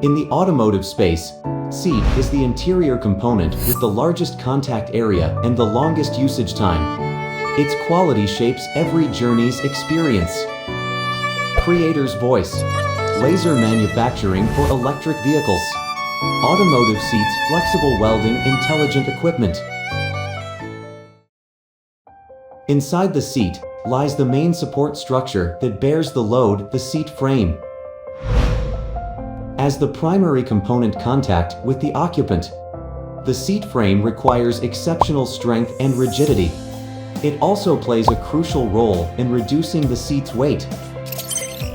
In the automotive space, seat is the interior component with the largest contact area and the longest usage time. Its quality shapes every journey's experience. Creator's voice. Laser manufacturing for electric vehicles. Automotive seats, flexible welding, intelligent equipment. Inside the seat lies the main support structure that bears the load, the seat frame. As the primary component contact with the occupant, the seat frame requires exceptional strength and rigidity. It also plays a crucial role in reducing the seat's weight.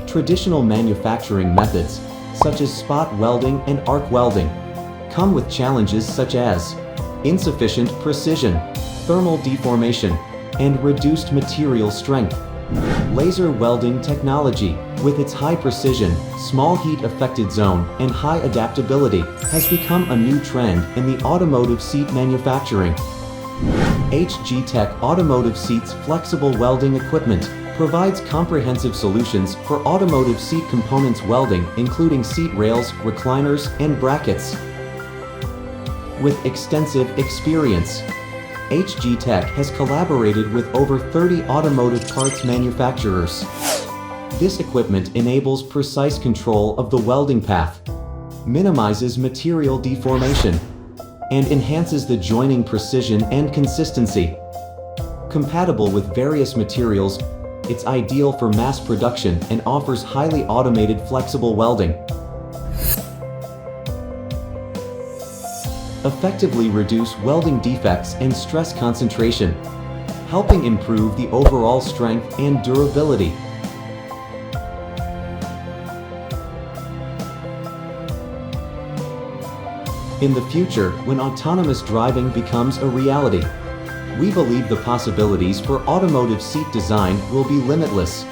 Traditional manufacturing methods, such as spot welding and arc welding, come with challenges such as insufficient precision, thermal deformation, and reduced material strength. Laser welding technology, with its high precision, small heat affected zone, and high adaptability, has become a new trend in the automotive seat manufacturing. HGTECH Automotive Seats Flexible Welding Equipment provides comprehensive solutions for automotive seat components welding, including seat rails, recliners, and brackets. With extensive experience, HGTECH has collaborated with over 30 automotive parts manufacturers. This equipment enables precise control of the welding path, minimizes material deformation, and enhances the joining precision and consistency. Compatible with various materials, it's ideal for mass production and offers highly automated flexible welding. Effectively reduce welding defects and stress concentration, helping improve the overall strength and durability. In the future, when autonomous driving becomes a reality, we believe the possibilities for automotive seat design will be limitless.